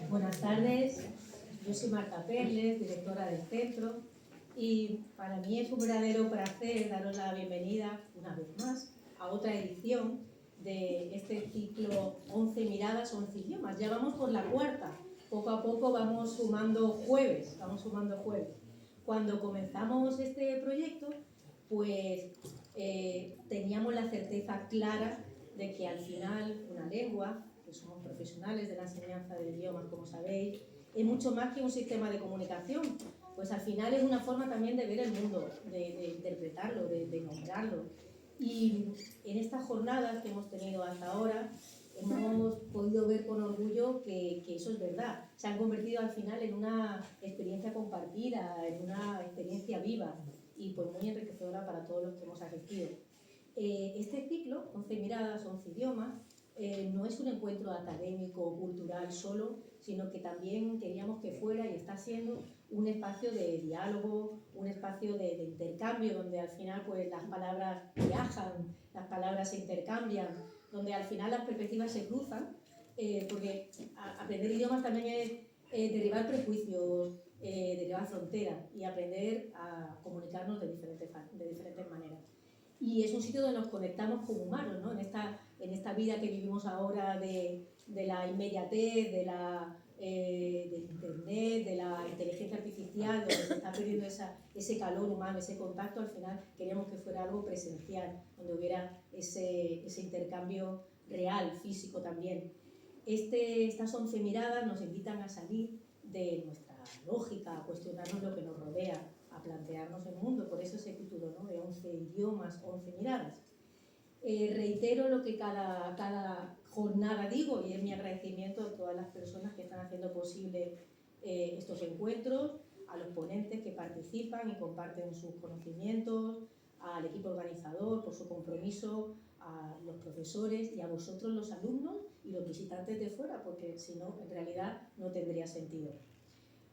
Buenas tardes, yo soy Marta Perles, directora del centro, y para mí es un verdadero placer daros la bienvenida una vez más a otra edición de este ciclo 11 miradas, 11 idiomas. Ya vamos por la cuarta, poco a poco vamos sumando jueves. Cuando comenzamos este proyecto, pues teníamos la certeza clara de que al final una lengua, que somos profesionales de la enseñanza de idiomas, como sabéis, es mucho más que un sistema de comunicación, pues al final es una forma también de ver el mundo, de interpretarlo, de nombrarlo. Y en estas jornadas que hemos tenido hasta ahora, hemos podido ver con orgullo que eso es verdad. Se han convertido al final en una experiencia compartida, en una experiencia viva y pues muy enriquecedora para todos los que hemos asistido. Este ciclo, 11 miradas, 11 idiomas, no es un encuentro académico o cultural solo, sino que también queríamos que fuera y está siendo un espacio de diálogo, un espacio de intercambio, donde al final pues, las palabras viajan, las palabras se intercambian, donde al final las perspectivas se cruzan, porque aprender idiomas también es derribar prejuicios, derribar fronteras y aprender a comunicarnos de diferentes maneras. Y es un sitio donde nos conectamos como humanos, ¿no? En esta vida que vivimos ahora de la inmediatez, de internet, de la inteligencia artificial, donde se está perdiendo ese calor humano, ese contacto. Al final queríamos que fuera algo presencial, donde hubiera ese intercambio real, físico también. Estas 11 miradas nos invitan a salir de nuestra lógica, a cuestionarnos lo que nos rodea, a plantearnos el mundo, por eso ese título, ¿no? De 11 idiomas, 11 miradas. Reitero lo que cada jornada digo, y es mi agradecimiento a todas las personas que están haciendo posible estos encuentros, a los ponentes que participan y comparten sus conocimientos, al equipo organizador por su compromiso, a los profesores y a vosotros los alumnos y los visitantes de fuera, porque si no, en realidad no tendría sentido.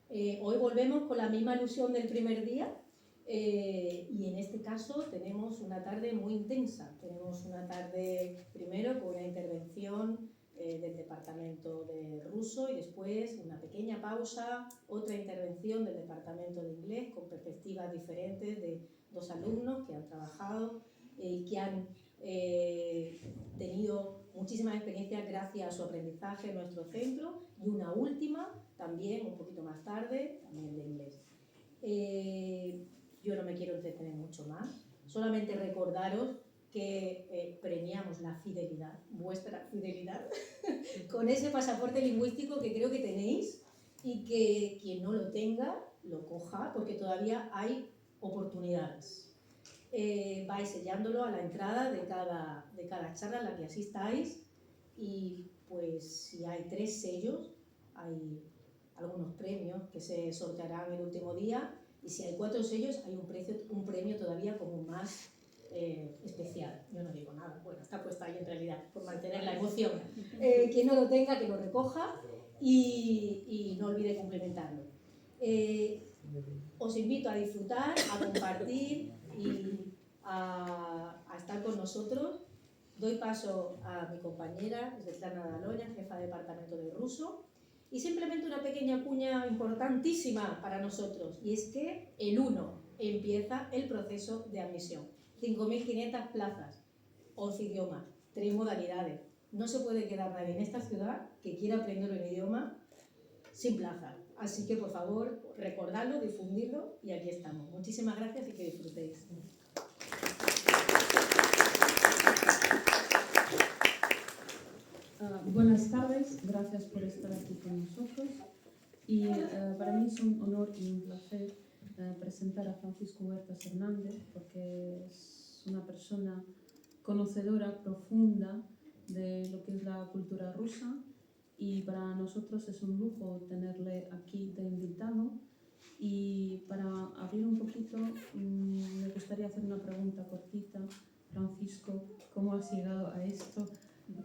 Hoy volvemos con la misma ilusión del primer día y en este caso tenemos una tarde muy intensa. Tenemos una tarde primero con una intervención del departamento de ruso y después una pequeña pausa, otra intervención del departamento de inglés con perspectivas diferentes de dos alumnos que han trabajado y que han tenido muchísimas experiencias gracias a su aprendizaje en nuestro centro, y una última también un poquito más tarde, también de inglés. Yo no me quiero entretener mucho más, solamente recordaros que premiamos la fidelidad, vuestra fidelidad, con ese pasaporte lingüístico que creo que tenéis, y que quien no lo tenga, lo coja, porque todavía hay oportunidades. Vais sellándolo a la entrada de cada charla en la que asistáis, y pues si hay 3 sellos, hay algunos premios que se sortearán el último día, y si hay 4 sellos hay un premio todavía como más especial. Yo no digo nada, bueno, está puesto ahí en realidad por mantener la emoción. Quien no lo tenga, que lo recoja y no olvide complementarlo. Os invito a disfrutar, a compartir y a estar con nosotros. Doy paso a mi compañera Svetlana Daloña, jefa de departamento de ruso, y simplemente una pequeña cuña importantísima para nosotros, y es que el 1 empieza el proceso de admisión. 5.500 plazas, 11 idiomas, 3 modalidades. No se puede quedar nadie en esta ciudad que quiera aprender un idioma sin plaza. Así que, por favor, recordadlo, difundidlo, y aquí estamos. Muchísimas gracias y que disfrutéis. Buenas tardes, gracias por estar aquí con nosotros. Y para mí es un honor y un placer presentar a Francisco Huertas Hernández, porque es una persona conocedora profunda de lo que es la cultura rusa, y para nosotros es un lujo tenerle aquí de invitado. Y para abrir un poquito, me gustaría hacer una pregunta cortita. Francisco, ¿cómo has llegado a esto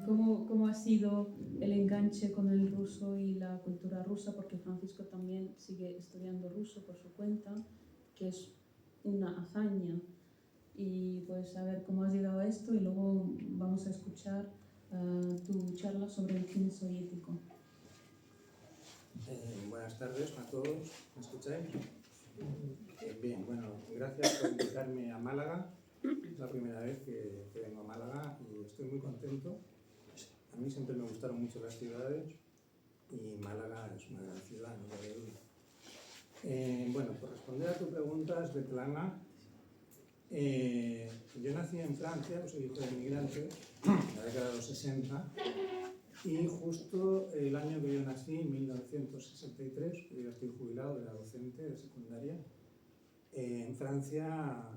¿Cómo ha sido el enganche con el ruso y la cultura rusa? Porque Francisco también sigue estudiando ruso por su cuenta, que es una hazaña. Y pues a ver cómo has llegado a esto y luego vamos a escuchar tu charla sobre el cine soviético. Buenas tardes a todos, ¿me escucháis? Bien, bueno, gracias por invitarme a Málaga. Es la primera vez que vengo a Málaga y estoy muy contento. A mí siempre me gustaron mucho las ciudades y Málaga es una gran ciudad, no cabe duda. Bueno, por responder a tu pregunta, Svetlana, yo nací en Francia, soy hijo de inmigrantes, en la década de los 60, y justo el año que yo nací, en 1963, yo ya estoy jubilado, era docente de secundaria, en Francia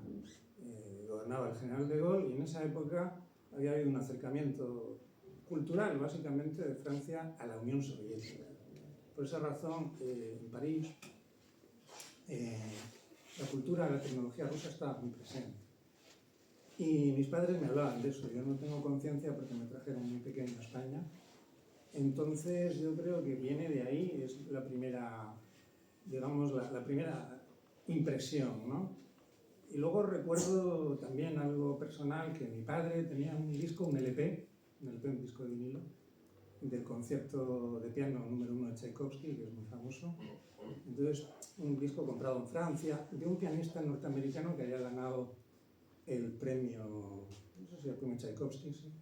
gobernaba el general de Gaulle y en esa época había habido un acercamiento cultural, básicamente, de Francia a la Unión Soviética. Por esa razón, en París, la cultura, la tecnología rusa estaba muy presente. Y mis padres me hablaban de eso. Yo no tengo conciencia porque me trajeron muy pequeño a España. Entonces yo creo que viene de ahí, es la primera, digamos, la primera impresión, ¿no? Y luego recuerdo también algo personal, que mi padre tenía un disco, un LP, un disco de vinilo, del concierto de piano número 1 de Tchaikovsky, que es muy famoso. Entonces, un disco comprado en Francia, de un pianista norteamericano que había ganado el premio, no sé si el premio Tchaikovsky, sí.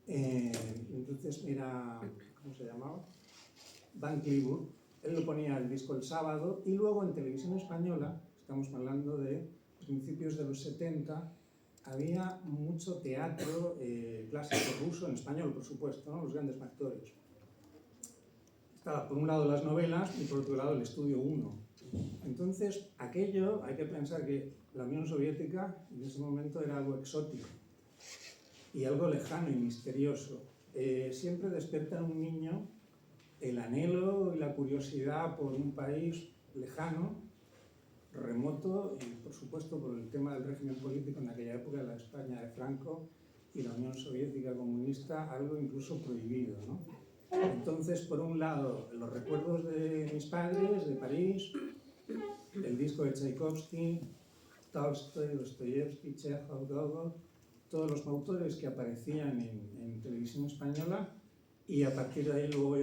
Entonces era, ¿cómo se llamaba? Van Cliburn. Él lo ponía el disco el sábado y luego en televisión española, estamos hablando de principios de los 70, había mucho teatro clásico ruso, en español por supuesto, ¿no? Los grandes actores. Estaba por un lado las novelas y por otro lado el Estudio 1. Entonces aquello, hay que pensar que la Unión Soviética en ese momento era algo exótico y algo lejano y misterioso. Siempre despierta en un niño el anhelo y la curiosidad por un país lejano, remoto y por supuesto por el tema del régimen político en aquella época, la España de Franco y la Unión Soviética comunista, algo incluso prohibido, ¿no? Entonces, por un lado, los recuerdos de mis padres, de París, el disco de Tchaikovsky, Tolstoy, Dostoyevsky, Chekhov, Gogol, todos los autores que aparecían en televisión española, y a partir de ahí luego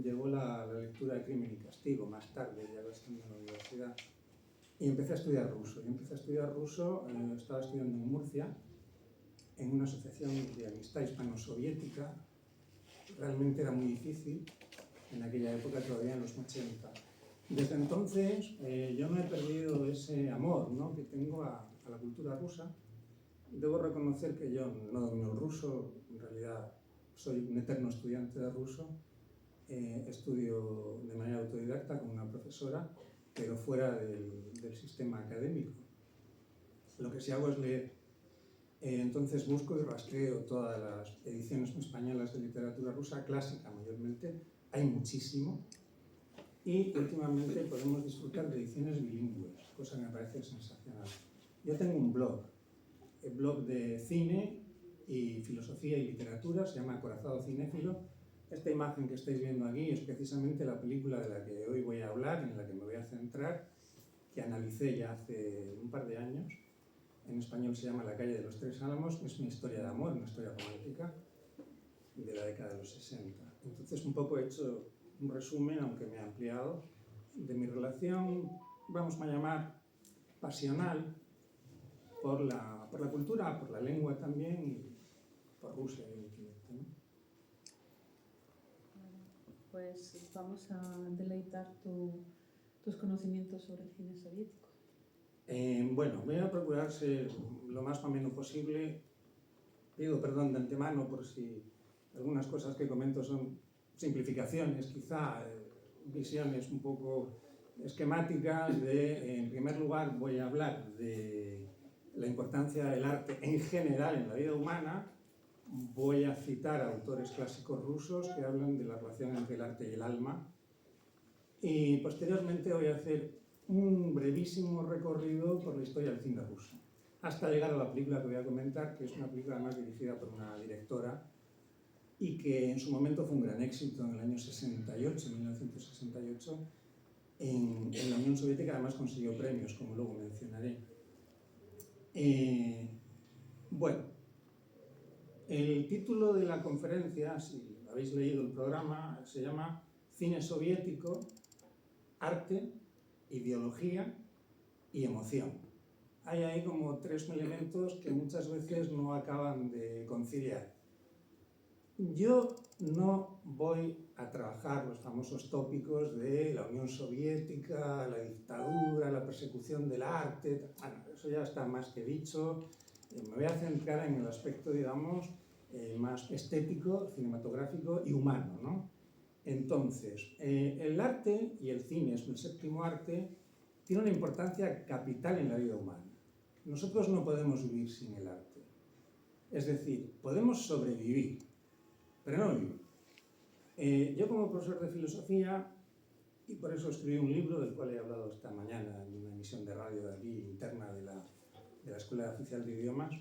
llegó la lectura de Crimen y Castigo, más tarde, ya estando en la universidad. Y empecé a estudiar ruso. Estaba estudiando en Murcia, en una asociación de amistad hispano-soviética. Realmente era muy difícil, en aquella época todavía en los 80. Desde entonces yo no he perdido ese amor, ¿no?, que tengo a la cultura rusa. Debo reconocer que yo no domino el ruso, en realidad soy un eterno estudiante de ruso. Estudio de manera autodidacta con una profesora, pero fuera del sistema académico. Lo que sí hago es leer. Entonces busco y rastreo todas las ediciones españolas de literatura rusa, clásica mayormente. Hay muchísimo. Y últimamente podemos disfrutar de ediciones bilingües, cosa que me parece sensacional. Yo tengo un blog, el blog de cine y filosofía y literatura, se llama Acorazado Cinéfilo. Esta imagen que estáis viendo aquí es precisamente la película de la que hoy voy a hablar, en la que me voy a centrar, que analicé ya hace un par de años. En español se llama La calle de los Tres Álamos. Es una historia de amor, una historia romántica de la década de los 60. Entonces un poco he hecho un resumen, aunque me he ampliado, de mi relación, vamos a llamar, pasional, por la cultura, por la lengua también, y por Rusia, evidentemente, ¿no? Pues vamos a deleitar tus conocimientos sobre el cine soviético. Bueno, voy a procurar ser lo más ameno posible. Pido perdón de antemano por si algunas cosas que comento son simplificaciones, quizá visiones un poco esquemáticas. En primer lugar, voy a hablar de la importancia del arte en general en la vida humana. Voy a citar a autores clásicos rusos que hablan de la relación entre el arte y el alma. Y posteriormente voy a hacer un brevísimo recorrido por la historia del cine ruso, hasta llegar a la película que voy a comentar, que es una película además dirigida por una directora y que en su momento fue un gran éxito en el año 68, 1968, en la Unión Soviética. Además consiguió premios, como luego mencionaré. Bueno, el título de la conferencia, si habéis leído el programa, se llama Cine soviético, arte, ideología y emoción. Hay ahí como tres elementos que muchas veces no acaban de conciliar. Yo no voy a trabajar los famosos tópicos de la Unión Soviética, la dictadura, la persecución del arte. Bueno, eso ya está más que dicho. Me voy a centrar en el aspecto, digamos, más estético, cinematográfico y humano, ¿no? Entonces, el arte, y el cine es el séptimo arte, tiene una importancia capital en la vida humana. Nosotros no podemos vivir sin el arte. Es decir, podemos sobrevivir, pero no vivir. Yo como profesor de filosofía, y por eso escribí un libro del cual he hablado esta mañana en una emisión de radio de aquí, interna de la Escuela Oficial de Idiomas,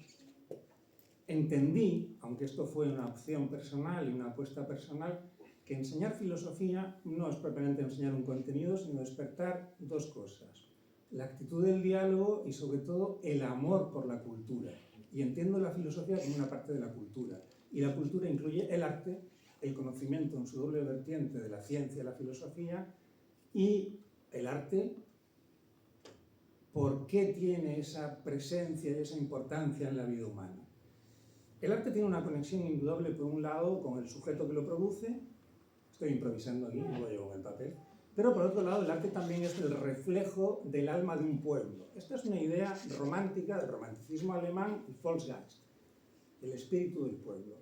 entendí, aunque esto fue una opción personal y una apuesta personal, que enseñar filosofía no es propiamente enseñar un contenido, sino despertar dos cosas: la actitud del diálogo y, sobre todo, el amor por la cultura. Y entiendo la filosofía como una parte de la cultura. Y la cultura incluye el arte, el conocimiento en su doble vertiente de la ciencia y la filosofía, y el arte, ¿por qué tiene esa presencia y esa importancia en la vida humana? El arte tiene una conexión indudable, por un lado, con el sujeto que lo produce. Estoy improvisando aquí, no lo llevo en el papel. Pero por otro lado, el arte también es el reflejo del alma de un pueblo. Esta es una idea romántica, del romanticismo alemán, el Volksgeist, el espíritu del pueblo.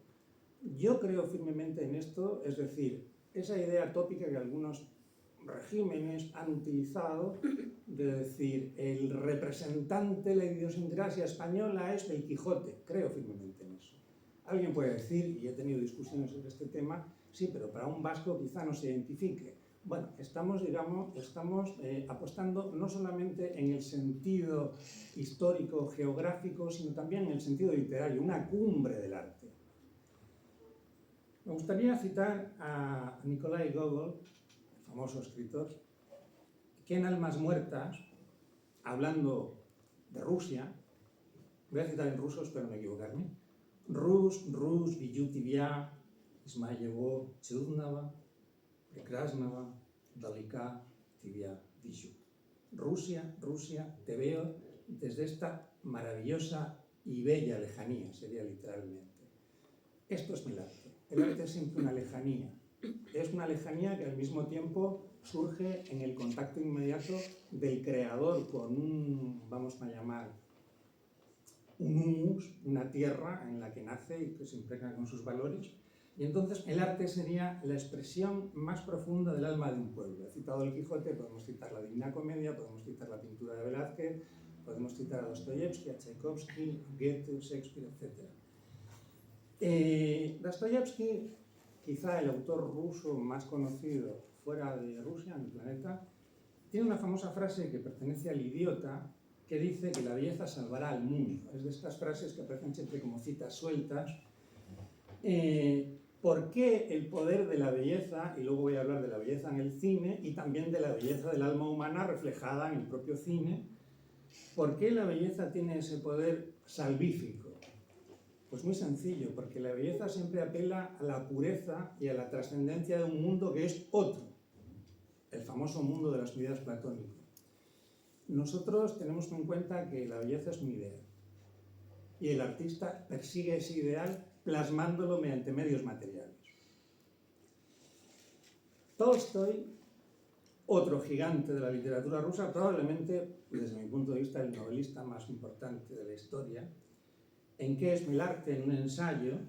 Yo creo firmemente en esto, es decir, esa idea tópica que algunos regímenes han utilizado de decir el representante de la idiosincrasia española es el Quijote. Creo firmemente en eso. Alguien puede decir, y he tenido discusiones sobre este tema, sí, pero para un vasco quizá no se identifique. Bueno, estamos apostando no solamente en el sentido histórico, geográfico, sino también en el sentido literario, una cumbre del arte. Me gustaría citar a Nikolai Gogol, el famoso escritor, que en Almas Muertas, hablando de Rusia, voy a citar en ruso, espero no equivocarme: Rus, vidyu тебя, из моего чудного, прекрасного, далека тебя вижу. Rusia, Rusia, te veo desde esta maravillosa y bella lejanía, sería literalmente. Esto es el arte. El arte es siempre una lejanía. Es una lejanía que al mismo tiempo surge en el contacto inmediato del creador con un, vamos a llamar, un humus, una tierra en la que nace y que se impregna con sus valores. Y entonces el arte sería la expresión más profunda del alma de un pueblo. He citado el Quijote, podemos citar la Divina Comedia, podemos citar la pintura de Velázquez, podemos citar a Dostoyevsky, a Tchaikovsky, a Goethe, Shakespeare, etc. Dostoyevsky, quizá el autor ruso más conocido fuera de Rusia, en el planeta, tiene una famosa frase que pertenece al Idiota, que dice que la belleza salvará al mundo. Es de estas frases que aparecen siempre como citas sueltas. ¿Por qué el poder de la belleza? Y luego voy a hablar de la belleza en el cine y también de la belleza del alma humana reflejada en el propio cine. ¿Por qué la belleza tiene ese poder salvífico? Pues muy sencillo, porque la belleza siempre apela a la pureza y a la trascendencia de un mundo que es otro, el famoso mundo de las ideas platónico. Nosotros tenemos en cuenta que la belleza es un ideal y el artista persigue ese ideal plasmándolo mediante medios materiales. Tolstoy, otro gigante de la literatura rusa, probablemente, desde mi punto de vista, el novelista más importante de la historia, en ¿Qué es el arte?, en un ensayo,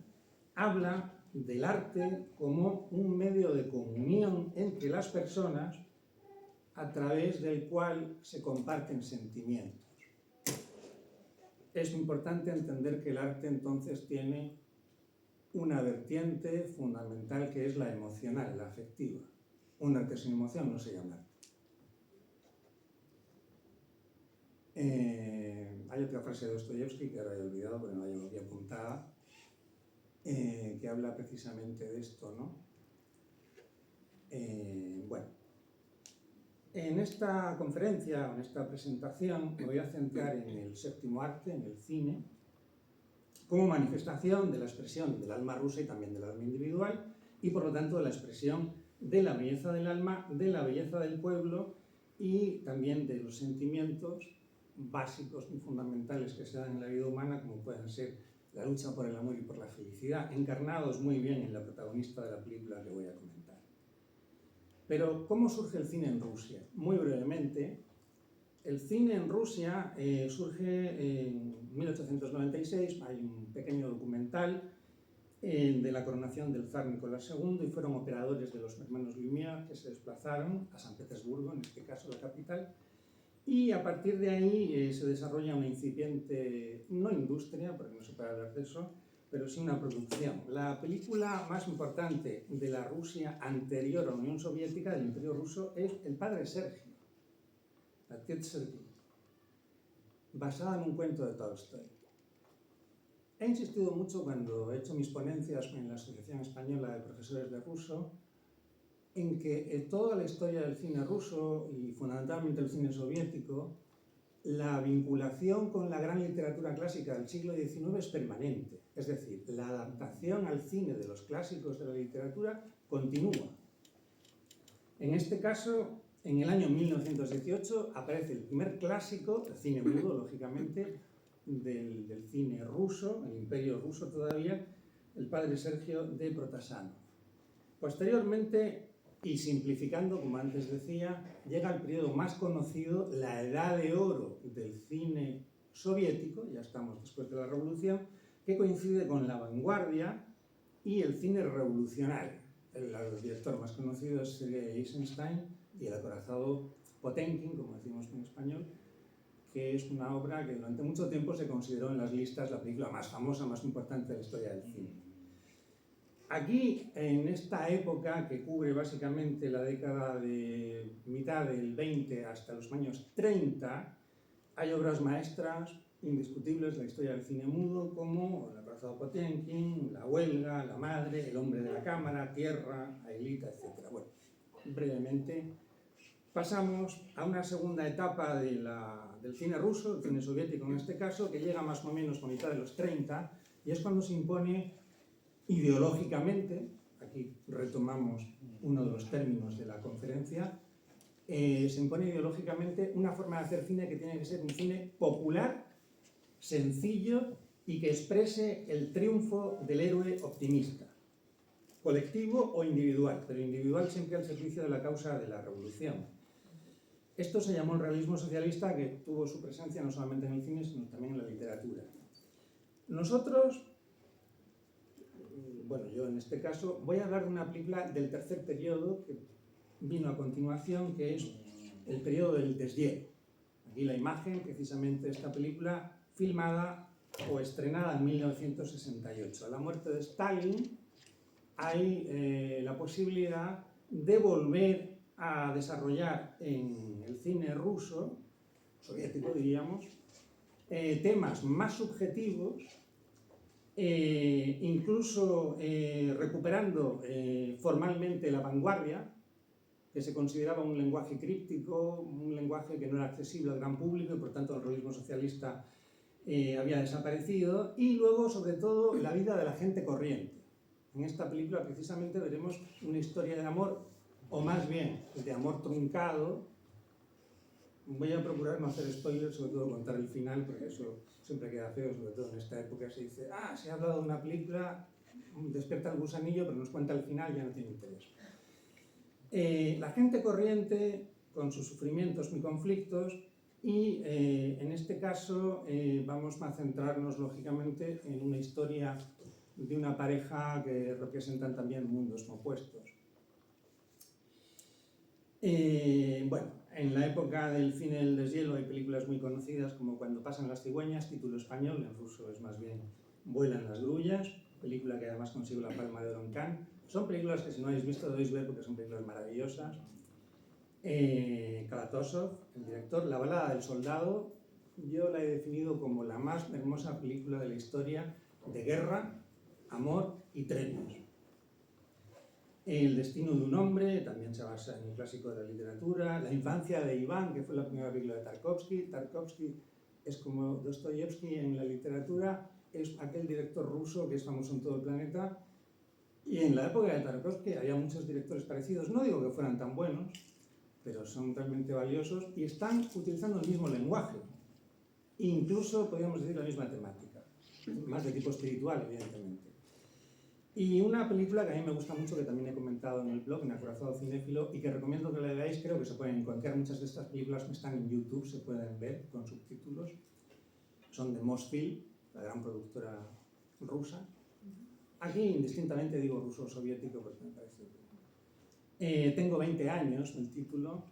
habla del arte como un medio de comunión entre las personas a través del cual se comparten sentimientos. Es importante entender que el arte entonces tiene una vertiente fundamental que es la emocional, la afectiva. Un arte sin emoción no se llama arte. Hay otra frase de Dostoyevsky que ahora he olvidado porque no la llevo aquí apuntada, que habla precisamente de esto, ¿no? Bueno, en esta conferencia, en esta presentación, me voy a centrar en el séptimo arte, en el cine, como manifestación de la expresión del alma rusa y también del alma individual, y por lo tanto de la expresión de la belleza del alma, de la belleza del pueblo y también de los sentimientos básicos y fundamentales que se dan en la vida humana, como pueden ser la lucha por el amor y por la felicidad, encarnados muy bien en la protagonista de la película que voy a comentar. Pero, ¿cómo surge el cine en Rusia? Muy brevemente, el cine en Rusia surge en 1896, hay un pequeño documental de la coronación del zar Nicolás II y fueron operadores de los hermanos Lumière que se desplazaron a San Petersburgo, en este caso la capital, y a partir de ahí se desarrolla una incipiente, no industria, porque no se puede hablar de eso, pero sí una producción. La película más importante de la Rusia anterior a la Unión Soviética, del Imperio Ruso, es El padre Sergio, Отец Sergei, basada en un cuento de Tolstoy. He insistido mucho cuando he hecho mis ponencias en la Asociación Española de Profesores de Ruso en que toda la historia del cine ruso y fundamentalmente el cine soviético, la vinculación con la gran literatura clásica del siglo XIX es permanente. Es decir, la adaptación al cine de los clásicos de la literatura continúa. En este caso, en el año 1918 aparece el primer clásico, el cine mudo, lógicamente, del cine ruso, el Imperio Ruso todavía, El padre Sergio de Protasánov. Posteriormente, y simplificando, como antes decía, llega el periodo más conocido, la edad de oro del cine soviético, ya estamos después de la revolución, que coincide con la vanguardia y el cine revolucionario. El director más conocido es Sergei Eisenstein y el acorazado Potenkin, como decimos en español, que es una obra que durante mucho tiempo se consideró en las listas la película más famosa, más importante de la historia del cine. Aquí, en esta época que cubre básicamente la década de mitad del 20 hasta los años 30, hay obras maestras indiscutibles de la historia del cine mudo, como El acorazado Potenkin, La huelga, La madre, El hombre de la cámara, Tierra, Aelita, etc. Bueno, brevemente, pasamos a una segunda etapa del cine ruso, el cine soviético en este caso, que llega más o menos a mitad de los 30, y es cuando se impone ideológicamente, aquí retomamos uno de los términos de la conferencia, se impone ideológicamente una forma de hacer cine que tiene que ser un cine popular, sencillo y que exprese el triunfo del héroe optimista, colectivo o individual, pero individual siempre al servicio de la causa de la revolución. Esto se llamó el realismo socialista, que tuvo su presencia no solamente en el cine, sino también en la literatura. Nosotros, bueno, yo en este caso, voy a hablar de una película del tercer periodo que vino a continuación, que es el periodo del deshielo. Aquí la imagen, precisamente, de esta película, filmada o estrenada en 1968. A la muerte de Stalin hay la posibilidad de volver a desarrollar en el cine ruso, soviético diríamos, temas más subjetivos, incluso recuperando formalmente la vanguardia, que se consideraba un lenguaje críptico, un lenguaje que no era accesible al gran público y por tanto el realismo socialista había desaparecido, y luego sobre todo la vida de la gente corriente. En esta película precisamente veremos una historia de amor, o más bien de amor truncado. Voy a procurar no hacer spoilers, sobre todo contar el final, porque eso siempre queda feo, sobre todo en esta época se dice, se ha hablado de una película, despierta el gusanillo, pero nos cuenta el final, ya no tiene interés. La gente corriente, con sus sufrimientos y conflictos, y en este caso vamos a centrarnos lógicamente en una historia de una pareja que representan también mundos opuestos. Bueno, en la época del cine del deshielo hay películas muy conocidas como Cuando pasan las cigüeñas, título español, en ruso es más bien Vuelan las grullas, película que además consiguió la Palma de Oro en Cannes. Son películas que si no habéis visto debéis ver porque son películas maravillosas. Kalatozov, el director, La balada del soldado, yo la he definido como la más hermosa película de la historia de guerra amor y trenes. El destino de un hombre también se basa en un clásico de la literatura. La infancia de Iván, que fue la primera película de Tarkovsky. Tarkovsky es como Dostoyevsky en la literatura, es aquel director ruso que es famoso en todo el planeta. Y en la época de Tarkovsky había muchos directores parecidos. No digo que fueran tan buenos, pero son realmente valiosos y están utilizando el mismo lenguaje. Incluso, podríamos decir, la misma temática. Más de tipo espiritual, evidentemente. Y una película que a mí me gusta mucho, que también he comentado en el blog, en Acorazado Cinéfilo, y que recomiendo que la veáis, creo que se pueden encontrar. Muchas de estas películas que están en YouTube, se pueden ver con subtítulos. Son de Mosfilm, la gran productora rusa. Aquí indistintamente digo ruso o soviético porque me parece que... Tengo 20 años, el título,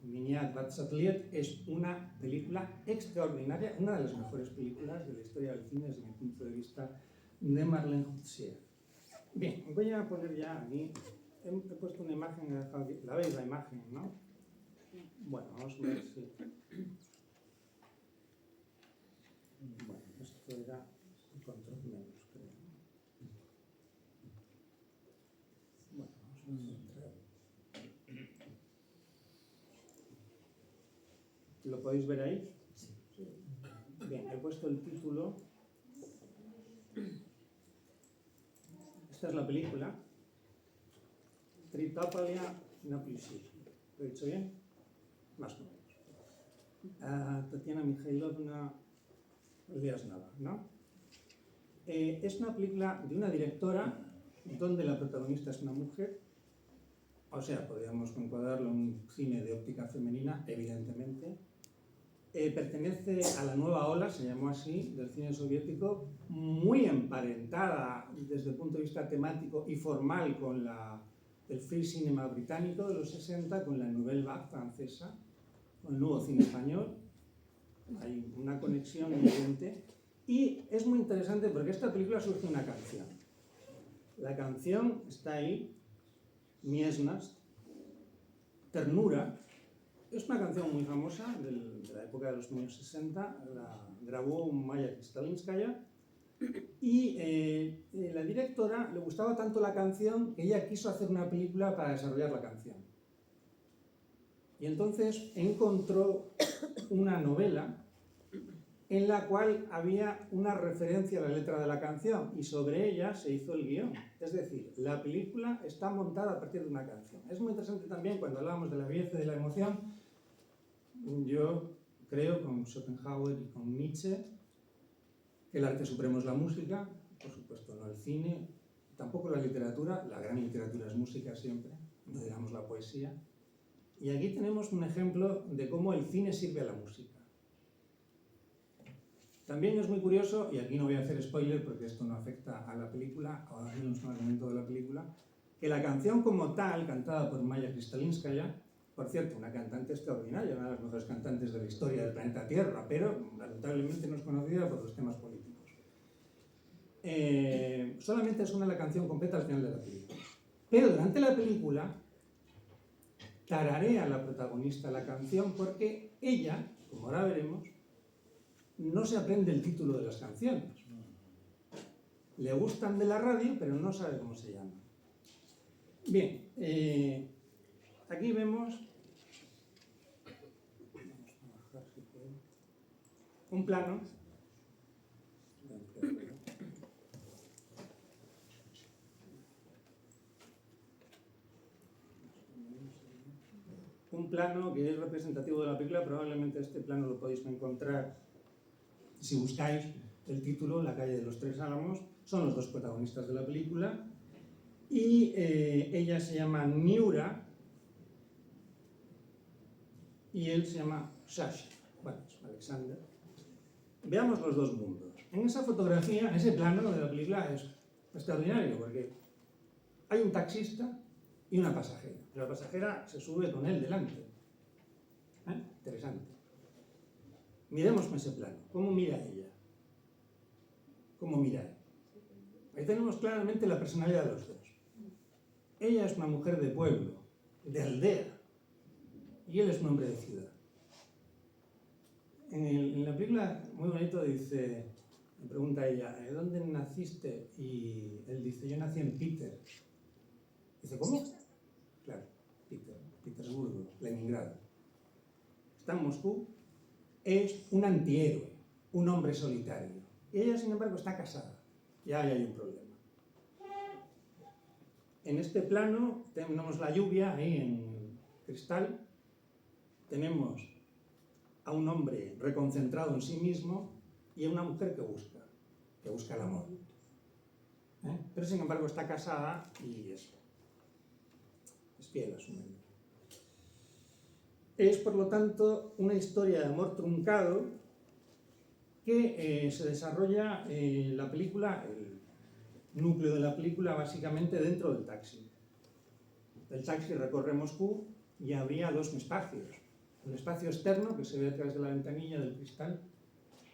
Меня 20 лет, es una película extraordinaria, una de las mejores películas de la historia del cine desde mi punto de vista, de Marlene Hutzier. Bien, voy a poner ya aquí, he puesto una imagen, la veis la imagen, ¿no? Bueno, vamos a ver si... Bueno, esto era un control menos, creo. Bueno, vamos a entrar. ¿Lo podéis ver ahí? Sí. Bien, he puesto el título. Esta es la película. Tritopalia Naplisi. ¿Lo he dicho bien? Más o menos. Tatiana Mikhailovna Lyasnova, ¿no? Es una película de una directora donde la protagonista es una mujer. O sea, podríamos encuadrarlo en un cine de óptica femenina, evidentemente. Pertenece a la nueva ola, se llamó así, del cine soviético, muy emparentada desde el punto de vista temático y formal con el free cinema británico de los 60, con la Nouvelle Vague francesa, con el nuevo cine español. Hay una conexión evidente. Y es muy interesante porque esta película surge una canción. La canción está ahí, Miesnast, Ternura. Es una canción muy famosa de la época de los años 60, la grabó Maya Kristalinskaya y la directora le gustaba tanto la canción que ella quiso hacer una película para desarrollar la canción. Y entonces encontró una novela en la cual había una referencia a la letra de la canción y sobre ella se hizo el guión. Es decir, la película está montada a partir de una canción. Es muy interesante también cuando hablamos de la belleza y de la emoción. Yo creo, con Schopenhauer y con Nietzsche, que el arte supremo es la música, por supuesto no el cine, tampoco la literatura, la gran literatura es música siempre, no digamos la poesía. Y aquí tenemos un ejemplo de cómo el cine sirve a la música. También es muy curioso, y aquí no voy a hacer spoiler porque esto no afecta a la película, o al menos no al momento de la película, que la canción como tal, cantada por Maya Kristalinskaya, por cierto, una cantante extraordinaria, una de las mejores cantantes de la historia del planeta Tierra, pero lamentablemente no es conocida por los temas políticos. Solamente suena la canción completa al final de la película. Pero durante la película tararea la protagonista la canción porque ella, como ahora veremos, no se aprende el título de las canciones. Le gustan de la radio, pero no sabe cómo se llama. Bien, aquí vemos un plano que es representativo de la película. Probablemente este plano lo podéis encontrar si buscáis el título, La calle de los Tres Álamos. Son los dos protagonistas de la película y ella se llama Miura y él se llama Sasha, bueno, es Alexander. Veamos los dos mundos. En esa fotografía, en ese plano de la película es extraordinario porque hay un taxista y una pasajera. La pasajera se sube con él delante. Interesante. Miremos con ese plano. ¿Cómo mira ella? ¿Cómo mira él? Ahí tenemos claramente la personalidad de los dos. Ella es una mujer de pueblo, de aldea, y él es un hombre de ciudad. En la película, muy bonito, dice Me pregunta ella, ¿dónde naciste? Y él dice, yo nací en Peter. Dice, ¿cómo? Claro, Petersburgo, Leningrado. Está en Moscú, es un antihéroe, un hombre solitario. Y ella, sin embargo, está casada. Ya hay un problema. En este plano tenemos la lluvia ahí en cristal. Tenemos a un hombre reconcentrado en sí mismo y a una mujer que busca el amor. Pero sin embargo está casada y es fiel a su marido. Es, por lo tanto, una historia de amor truncado que se desarrolla en la película, el núcleo de la película, básicamente dentro del taxi. El taxi recorre Moscú y habría dos espacios. El espacio externo, que se ve a través de la ventanilla del cristal,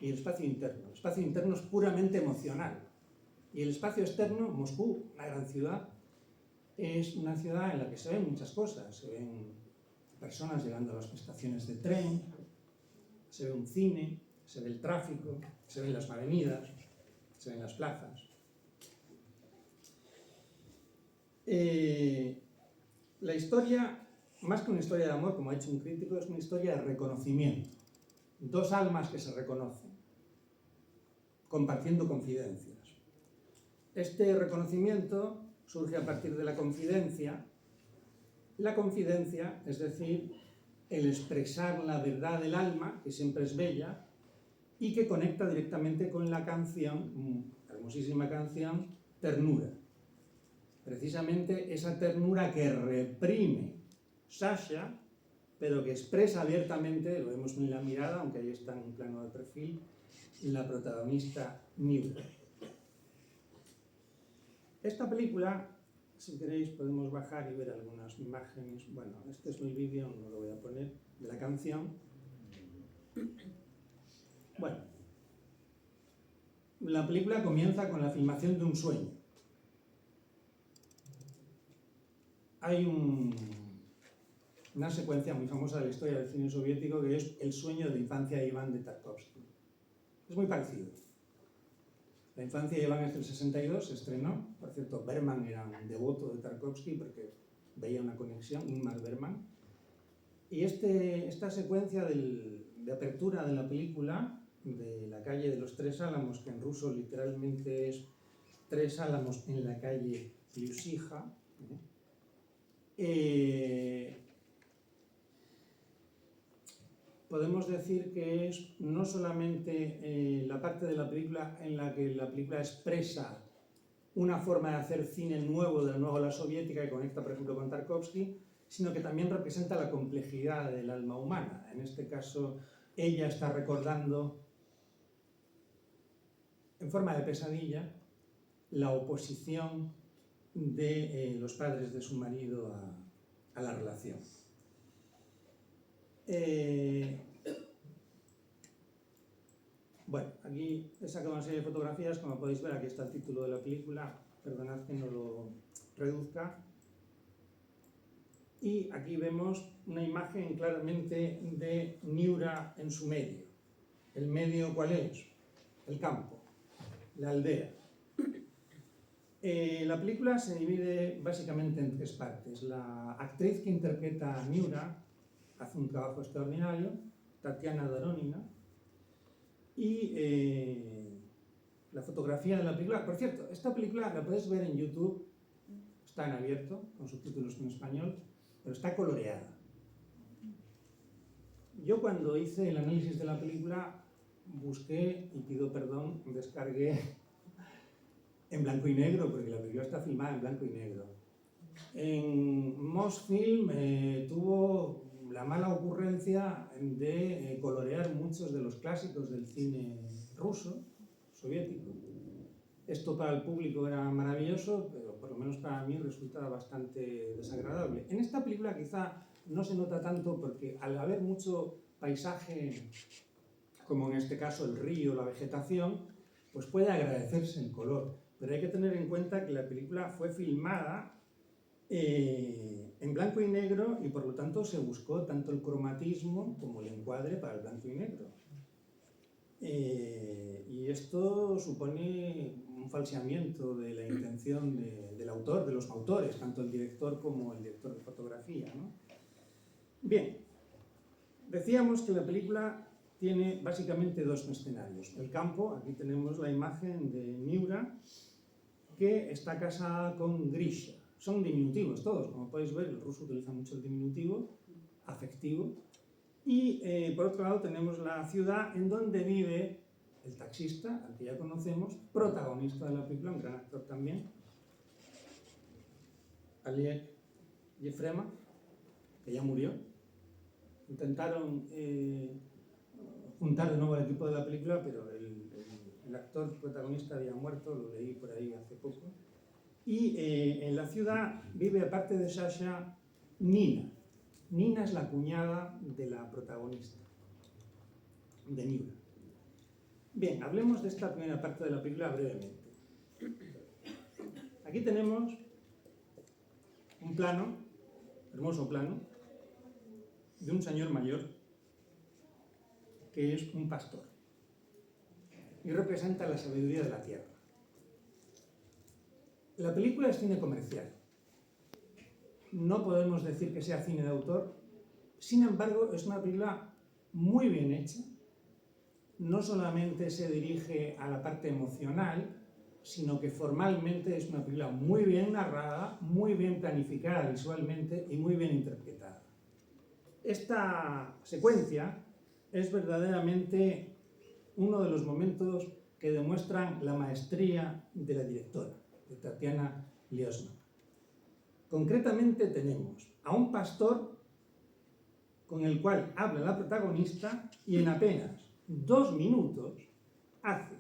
y el espacio interno. El espacio interno es puramente emocional. Y el espacio externo, Moscú, una gran ciudad, es una ciudad en la que se ven muchas cosas. Se ven personas llegando a las estaciones de tren, se ve un cine, se ve el tráfico, se ven las avenidas, se ven las plazas. La historia, más que una historia de amor, como ha dicho un crítico, es una historia de reconocimiento. Dos almas que se reconocen, compartiendo confidencias. Este reconocimiento surge a partir de la confidencia. La confidencia, es decir, el expresar la verdad del alma, que siempre es bella, y que conecta directamente con la canción, hermosísima canción, Ternura. Precisamente esa ternura que reprime Sasha, pero que expresa abiertamente, lo vemos en la mirada, aunque ahí está en un plano de perfil, la protagonista Niura. Esta película, si queréis podemos bajar y ver algunas imágenes. Bueno, este es el vídeo, no lo voy a poner, de la canción. Bueno, la película comienza con la filmación de un sueño. Hay una secuencia muy famosa de la historia del cine soviético que es El sueño de infancia de Iván de Tarkovsky. Es muy parecido. La infancia de Iván es del 62, se estrenó. Por cierto, Bergman era un devoto de Tarkovsky porque veía una conexión, Ingmar Bergman. Y esta secuencia de apertura de la película, de la calle de los Tres Álamos, que en ruso literalmente es Tres Álamos en la calle Lyusija, podemos decir que es no solamente la parte de la película en la que la película expresa una forma de hacer cine nuevo de la nueva ola soviética que conecta, por ejemplo, con Tarkovsky, sino que también representa la complejidad del alma humana. En este caso, ella está recordando, en forma de pesadilla, la oposición de los padres de su marido a la relación. Bueno, aquí he sacado una serie de fotografías, como podéis ver, aquí está el título de la película, perdonad que no lo reduzca. Y aquí vemos una imagen claramente de Niura en su medio. ¿El medio cuál es? El campo, la aldea. La película se divide básicamente en tres partes. La actriz que interpreta a Niura hace un trabajo extraordinario, Tatiana Doronina, y la fotografía de la película. Por cierto, esta película la puedes ver en YouTube, está en abierto, con subtítulos en español, pero está coloreada. Yo cuando hice el análisis de la película busqué, y pido perdón, descargué en blanco y negro, porque la película está filmada en blanco y negro. En Mosfilm tuvo la mala ocurrencia de colorear muchos de los clásicos del cine ruso, soviético. Esto para el público era maravilloso, pero por lo menos para mí resulta bastante desagradable. En esta película quizá no se nota tanto porque al haber mucho paisaje, como en este caso el río, la vegetación, pues puede agradecerse el color. Pero hay que tener en cuenta que la película fue filmada en blanco y negro y por lo tanto se buscó tanto el cromatismo como el encuadre para el blanco y negro. Y esto supone un falseamiento de la intención del autor, de los autores, tanto el director como el director de fotografía, ¿no? Bien, decíamos que la película tiene básicamente dos escenarios. El campo, aquí tenemos la imagen de Miura, que está casada con Grisha. Son diminutivos todos, como podéis ver, el ruso utiliza mucho el diminutivo afectivo. Y por otro lado tenemos la ciudad en donde vive el taxista, al que ya conocemos, protagonista de la película, un gran actor también, Oleg Yefremov, que ya murió. Intentaron juntar de nuevo al equipo de la película, pero el actor protagonista había muerto, lo leí por ahí hace poco. Y en la ciudad vive, aparte de Sasha, Nina. Nina es la cuñada de la protagonista, de Miura. Bien, hablemos de esta primera parte de la película brevemente. Aquí tenemos un plano, hermoso plano, de un señor mayor que es un pastor y representa la sabiduría de la tierra. La película es cine comercial. No podemos decir que sea cine de autor. Sin embargo, es una película muy bien hecha. No solamente se dirige a la parte emocional, sino que formalmente es una película muy bien narrada, muy bien planificada visualmente y muy bien interpretada. Esta secuencia es verdaderamente uno de los momentos que demuestran la maestría de la directora, de Tatiana Liosma. Concretamente tenemos a un pastor con el cual habla la protagonista y en apenas 2 minutos hace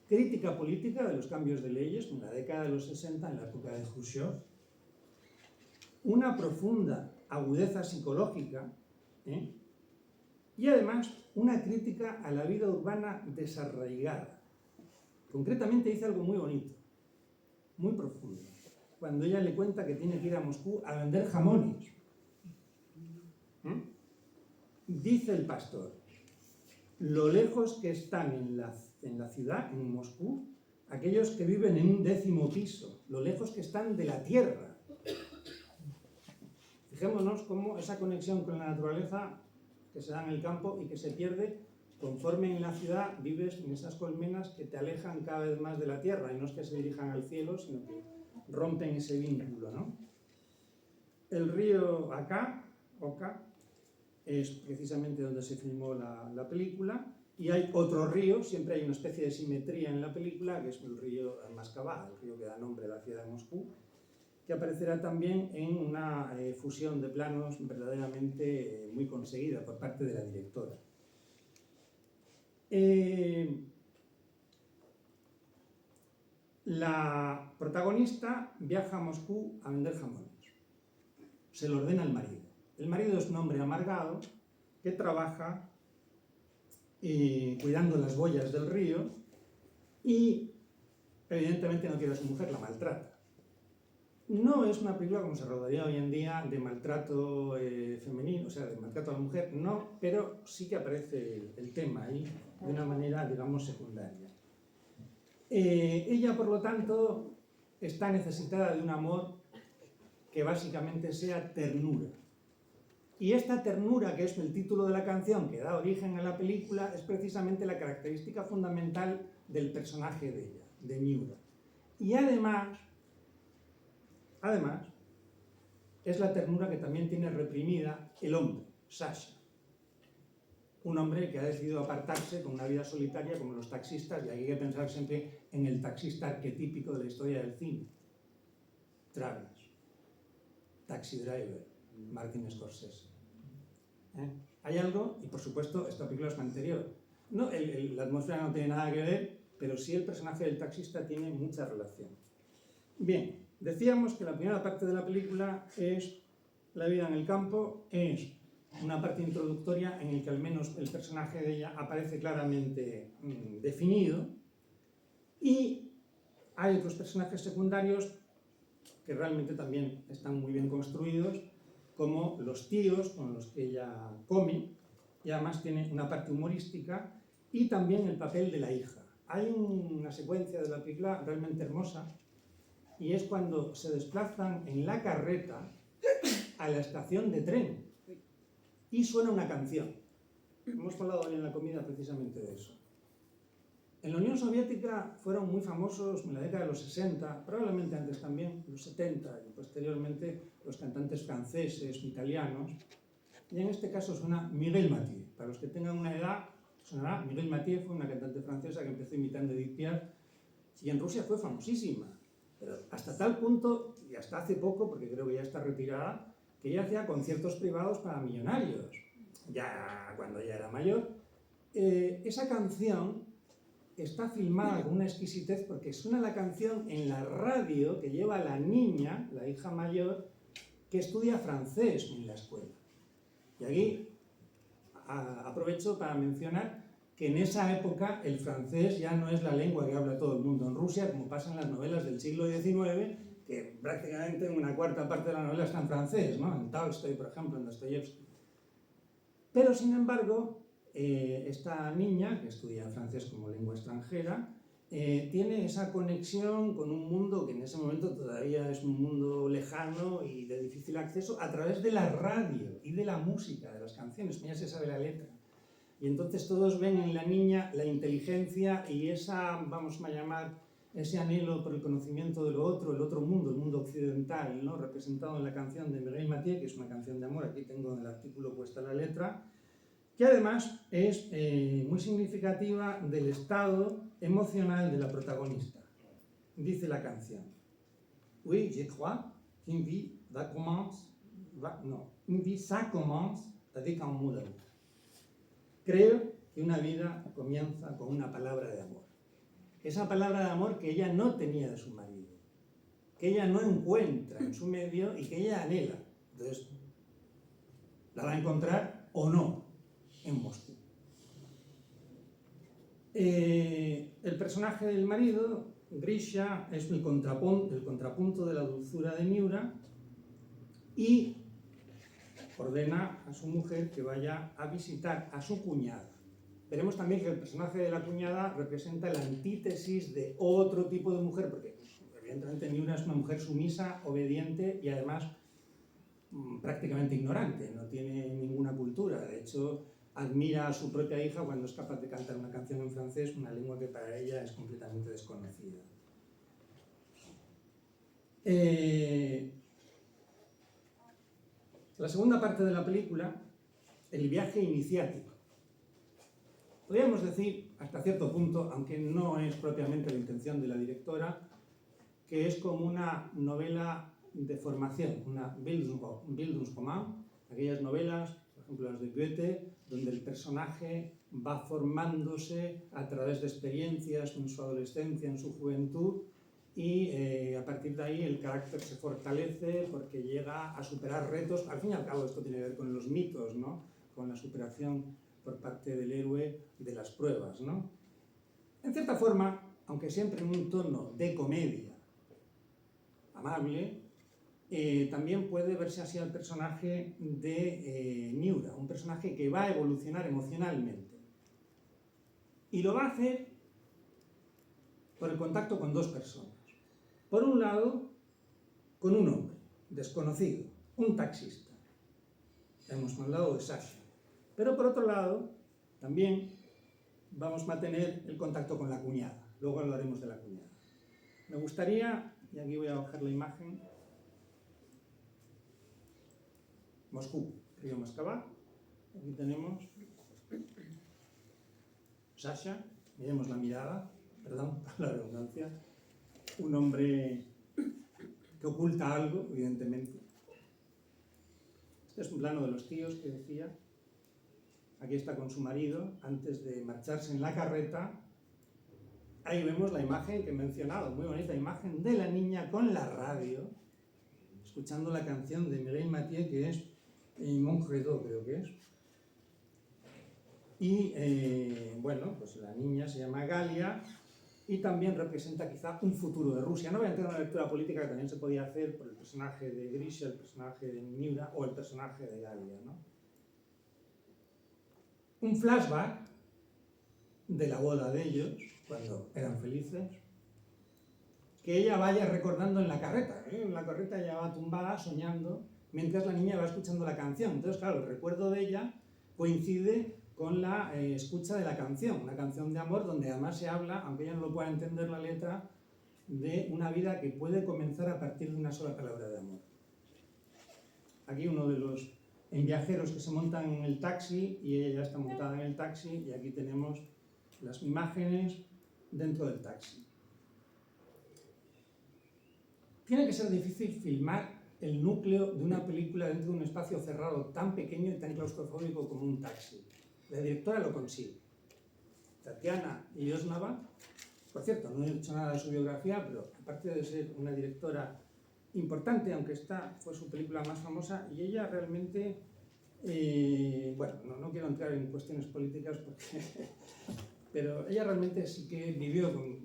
crítica política de los cambios de leyes en la década de los 60, en la época de Khrushchev, una profunda agudeza psicológica, y además una crítica a la vida urbana desarraigada. Concretamente dice algo muy bonito, muy profundo, cuando ella le cuenta que tiene que ir a Moscú a vender jamones. Dice el pastor: lo lejos que están en la ciudad, en Moscú, aquellos que viven en un 10º piso, lo lejos que están de la tierra. Fijémonos cómo esa conexión con la naturaleza que se da en el campo y que se pierde conforme en la ciudad vives en esas colmenas que te alejan cada vez más de la tierra, y no es que se dirijan al cielo, sino que rompen ese vínculo, ¿no? El río Oka, es precisamente donde se filmó la película, y hay otro río, siempre hay una especie de simetría en la película, que es el río Moskva, el río que da nombre a la ciudad de Moscú, que aparecerá también en una fusión de planos verdaderamente muy conseguida por parte de la directora. La protagonista viaja a Moscú a vender jamones. Se lo ordena el marido. El marido es un hombre amargado que trabaja cuidando las boyas del río y evidentemente no quiere a su mujer, la maltrata. No es una película como se rodaría hoy en día de maltrato femenino, o sea, de maltrato a la mujer, no, pero sí que aparece el tema ahí de una manera, digamos, secundaria. Ella, por lo tanto, está necesitada de un amor que básicamente sea ternura. Y esta ternura, que es el título de la canción que da origen a la película, es precisamente la característica fundamental del personaje de ella, de Miura. Y además, es la ternura que también tiene reprimida el hombre, Sasha. Un hombre que ha decidido apartarse con una vida solitaria como los taxistas, y aquí hay que pensar siempre en el taxista arquetípico de la historia del cine. Travis, Taxi Driver, Martin Scorsese. Hay algo, y por supuesto esta película es anterior. No, la atmósfera no tiene nada que ver, pero sí el personaje del taxista tiene mucha relación. Bien, decíamos que la primera parte de la película es la vida en el campo, es una parte introductoria en la que al menos el personaje de ella aparece claramente definido, y hay otros personajes secundarios que realmente también están muy bien construidos, como los tíos con los que ella come, y además tiene una parte humorística y también el papel de la hija. Hay una secuencia de la película realmente hermosa, y es cuando se desplazan en la carreta a la estación de tren y suena una canción. Hemos hablado hoy en la comida precisamente de eso. En la Unión Soviética fueron muy famosos en la década de los 60, probablemente antes también, los 70 y posteriormente los cantantes franceses, italianos. Y en este caso suena Mireille Mathieu. Para los que tengan una edad, sonará. Mireille Mathieu fue una cantante francesa que empezó imitando Edith Piaf y en Rusia fue famosísima. Pero hasta tal punto, y hasta hace poco, porque creo que ya está retirada, que ella hacía conciertos privados para millonarios, ya cuando ya era mayor. Esa canción está filmada con una exquisitez porque suena la canción en la radio que lleva la niña, la hija mayor, que estudia francés en la escuela. Y aquí aprovecho para mencionar que en esa época el francés ya no es la lengua que habla todo el mundo en Rusia, como pasa en las novelas del siglo XIX, que prácticamente una cuarta parte de la novela está en francés, ¿no? En Tolstoy, por ejemplo, en Dostoyevsky. Pero, sin embargo, esta niña, que estudia francés como lengua extranjera, tiene esa conexión con un mundo que en ese momento todavía es un mundo lejano y de difícil acceso, a través de la radio y de la música, de las canciones, ella se sabe la letra. Y entonces todos ven en la niña la inteligencia y esa, vamos a llamar, ese anhelo por el conocimiento de lo otro, el otro mundo, el mundo occidental, ¿no? Representado en la canción de Mireille Mathieu, que es una canción de amor, aquí tengo en el artículo puesta la letra, que además es muy significativa del estado emocional de la protagonista. Dice la canción: Oui, je crois qu'une vie ça commence avec un mot d'amour. Creo que una vida comienza con una palabra de amor. Esa palabra de amor que ella no tenía de su marido, que ella no encuentra en su medio y que ella anhela. Entonces, la va a encontrar o no en Moscú. El personaje del marido, Grisha, es el contrapunto de la dulzura de Miura y ordena a su mujer que vaya a visitar a su cuñada. Veremos también que el personaje de la cuñada representa la antítesis de otro tipo de mujer, porque evidentemente Miura es una mujer sumisa, obediente y además prácticamente ignorante, no tiene ninguna cultura. De hecho, admira a su propia hija cuando es capaz de cantar una canción en francés, una lengua que para ella es completamente desconocida. La segunda parte de la película, el viaje iniciático. Podríamos decir, hasta cierto punto, aunque no es propiamente la intención de la directora, que es como una novela de formación, una Bildungsroman, aquellas novelas, por ejemplo las de Goethe, donde el personaje va formándose a través de experiencias en su adolescencia, en su juventud, y a partir de ahí el carácter se fortalece porque llega a superar retos. Al fin y al cabo esto tiene que ver con los mitos, ¿no? Con la superación por parte del héroe de las pruebas, ¿no? En cierta forma, aunque siempre en un tono de comedia amable, también puede verse así al personaje de Miura, un personaje que va a evolucionar emocionalmente. Y lo va a hacer por el contacto con dos personas. Por un lado, con un hombre desconocido, un taxista. Hemos hablado de Sasha. Pero por otro lado, también vamos a tener el contacto con la cuñada. Luego hablaremos de la cuñada. Me gustaría, y aquí voy a bajar la imagen, Moscú, río Moscova. Aquí tenemos Sasha, miremos la mirada, perdón por la redundancia, un hombre que oculta algo, evidentemente. Este es un plano de los tíos que decía. Aquí está con su marido, antes de marcharse en la carreta. Ahí vemos la imagen que he mencionado, muy bonita imagen de la niña con la radio, escuchando la canción de Mireille Mathieu, que es Mon Credo, creo que es. Y bueno, pues la niña se llama Galia y también representa quizá un futuro de Rusia. No voy a entrar en una lectura política que también se podía hacer por el personaje de Grisha, el personaje de Miura o el personaje de Galia, ¿no? Un flashback de la boda de ellos, cuando eran felices, que ella vaya recordando en la carreta. En la carreta ella va tumbada, soñando, mientras la niña va escuchando la canción. Entonces, claro, el recuerdo de ella coincide con la escucha de la canción, una canción de amor donde además se habla, aunque ella no lo pueda entender la letra, de una vida que puede comenzar a partir de una sola palabra de amor. Aquí uno de los viajeros que se montan en el taxi y ella ya está montada en el taxi y aquí tenemos las imágenes dentro del taxi. Tiene que ser difícil filmar el núcleo de una película dentro de un espacio cerrado tan pequeño y tan claustrofóbico como un taxi. La directora lo consigue. Tatiana Iosnava, por cierto, no he dicho nada de su biografía, pero aparte de ser una directora importante, aunque esta fue su película más famosa, y ella realmente, bueno, no quiero entrar en cuestiones políticas, pero ella realmente sí que vivió con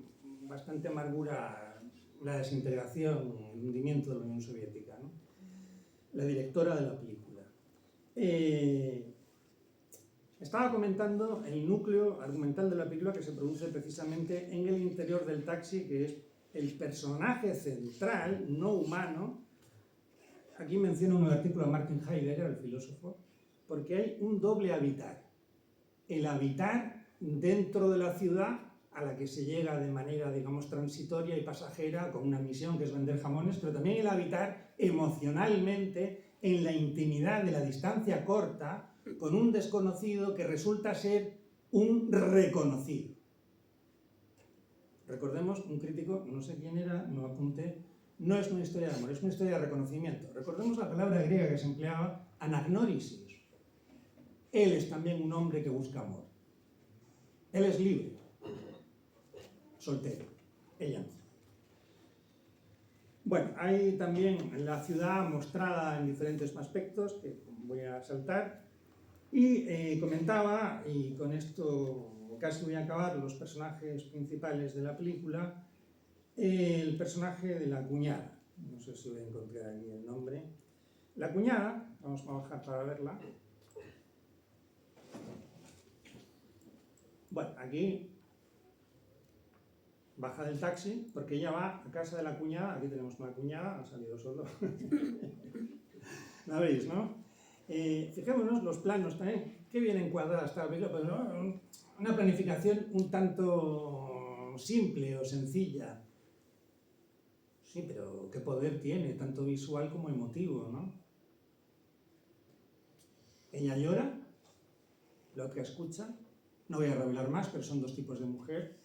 bastante amargura la desintegración, el hundimiento de la Unión Soviética, ¿no? La directora de la película. Estaba comentando el núcleo argumental de la película que se produce precisamente en el interior del taxi, que es el personaje central, no humano. Aquí menciono un artículo de Martin Heidegger, el filósofo, porque hay un doble habitar. El habitar dentro de la ciudad, a la que se llega de manera, digamos, transitoria y pasajera, con una misión que es vender jamones, pero también el habitar emocionalmente en la intimidad de la distancia corta, con un desconocido que resulta ser un reconocido. Recordemos, un crítico, no sé quién era, no apunté, no es una historia de amor, es una historia de reconocimiento. Recordemos la palabra griega que se empleaba, anagnórisis. Él es también un hombre que busca amor. Él es libre, soltero, ella no. Bueno, hay también la ciudad mostrada en diferentes aspectos, que voy a saltar, y comentaba, y con esto casi voy a acabar, los personajes principales de la película, el personaje de la cuñada, no sé si voy a encontrar aquí el nombre. La cuñada, vamos a bajar para verla. Bueno, aquí baja del taxi porque ella va a casa de la cuñada. Aquí tenemos una cuñada, ha salido solo. ¿La veis, no? Fijémonos los planos también. Qué bien encuadrada está la película, pues, ¿no? Una planificación un tanto simple o sencilla. Sí, pero qué poder tiene, tanto visual como emotivo, ¿no? Ella llora, la otra escucha. No voy a revelar más, pero son dos tipos de mujer.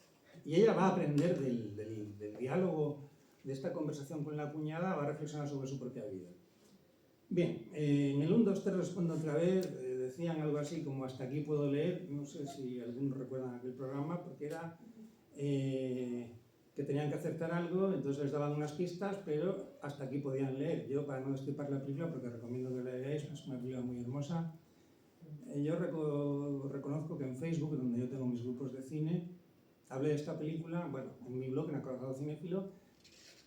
Y ella va a aprender del diálogo, de esta conversación con la cuñada, va a reflexionar sobre su propia vida. Bien, en el 1, 2, 3 respondo otra vez, decían algo así como hasta aquí puedo leer, no sé si algunos recuerdan aquel programa, porque era que tenían que acertar algo, entonces les daban unas pistas, pero hasta aquí podían leer. Yo, para no destripar la película, porque recomiendo que la leáis, es una película muy hermosa. Yo reconozco que en Facebook, donde yo tengo mis grupos de cine, hablé de esta película, bueno, en mi blog, en Acorazado Cinéfilo,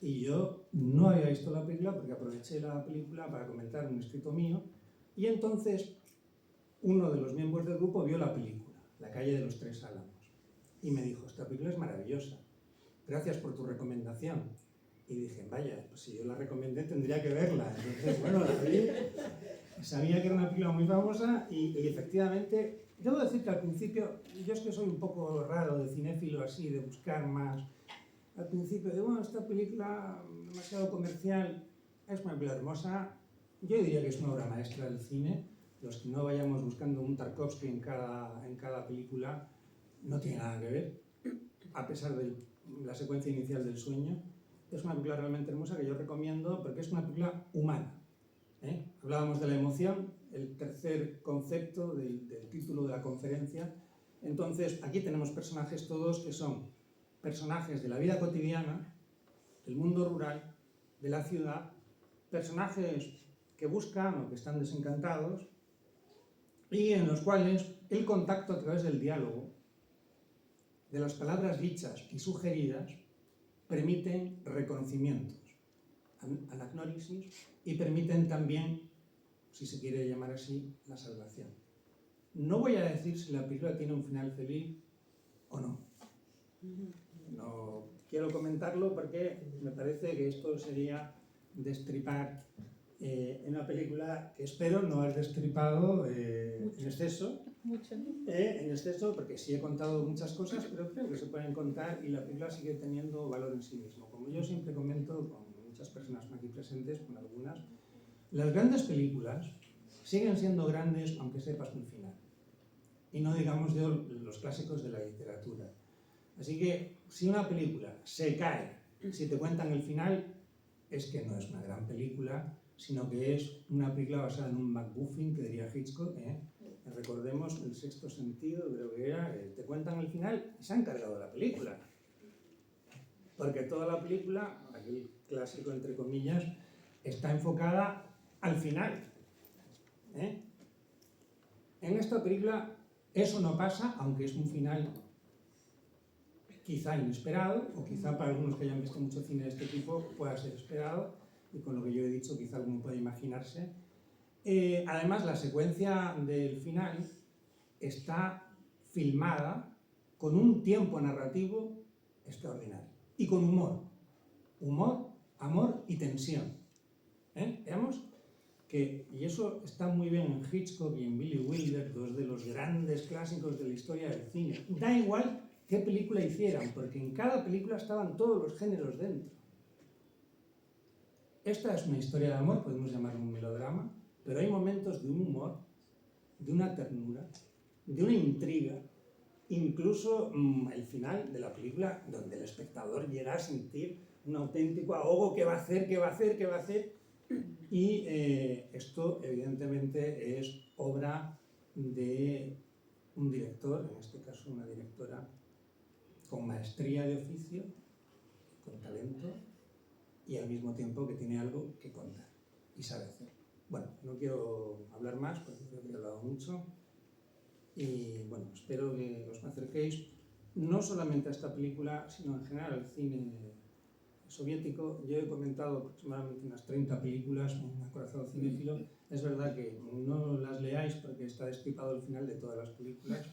y yo no había visto la película porque aproveché la película para comentar un escrito mío, y entonces uno de los miembros del grupo vio la película, La calle de los Tres Álamos, y me dijo, esta película es maravillosa, gracias por tu recomendación. Y dije, vaya, pues si yo la recomendé tendría que verla. Entonces, bueno, la vi, sabía que era una película muy famosa y efectivamente, debo decir que al principio, yo es que soy un poco raro de cinéfilo así, de buscar más. Al principio digo, bueno, esta película demasiado comercial, es una película hermosa, yo diría que es una obra maestra del cine. Los que no vayamos buscando un Tarkovsky en cada película, no tiene nada que ver, a pesar de la secuencia inicial del sueño. Es una película realmente hermosa que yo recomiendo porque es una película humana. Hablábamos de la emoción, el tercer concepto del título de la conferencia. Entonces, aquí tenemos personajes todos que son personajes de la vida cotidiana, del mundo rural, de la ciudad, personajes que buscan o que están desencantados y en los cuales el contacto a través del diálogo, de las palabras dichas y sugeridas, permiten reconocimientos, anagnórisis, y permiten también, si se quiere llamar así, la salvación. No voy a decir si la película tiene un final feliz, o no. No quiero comentarlo porque me parece que esto sería destripar en una película que espero no haber destripado en exceso. En exceso, porque sí he contado muchas cosas, pero creo que se pueden contar y la película sigue teniendo valor en sí mismo. Como yo siempre comento con muchas personas aquí presentes, con algunas, las grandes películas siguen siendo grandes aunque sepas el final. Y no digamos de los clásicos de la literatura. Así que si una película se cae, si te cuentan el final, es que no es una gran película, sino que es una película basada en un MacGuffin, que diría Hitchcock. Recordemos El sexto sentido, creo que era, te cuentan el final y se han cargado la película. Porque toda la película, aquel clásico entre comillas, está enfocada al final. En esta película eso no pasa, aunque es un final quizá inesperado, o quizá para algunos que hayan visto mucho cine de este tipo pueda ser esperado, y con lo que yo he dicho quizá alguno puede imaginarse. Además, la secuencia del final está filmada con un tiempo narrativo extraordinario y con humor, amor y tensión. Veamos que, y eso está muy bien en Hitchcock y en Billy Wilder, dos de los grandes clásicos de la historia del cine. Da igual qué película hicieran, porque en cada película estaban todos los géneros dentro. Esta es una historia de amor, podemos llamarlo un melodrama, pero hay momentos de un humor, de una ternura, de una intriga, incluso el final de la película, donde el espectador llega a sentir un auténtico ahogo. ¿Qué va a hacer? ¿Qué va a hacer? ¿Qué va a hacer? Y esto evidentemente es obra de un director, en este caso una directora con maestría de oficio, con talento y al mismo tiempo que tiene algo que contar y sabe hacer. Bueno, no quiero hablar más porque creo que he hablado mucho y bueno, espero que os acerquéis no solamente a esta película, sino en general al cine soviético. Yo he comentado aproximadamente unas 30 películas, un acorazado cinéfilo. Es verdad que no las leáis porque está destripado el final de todas las películas.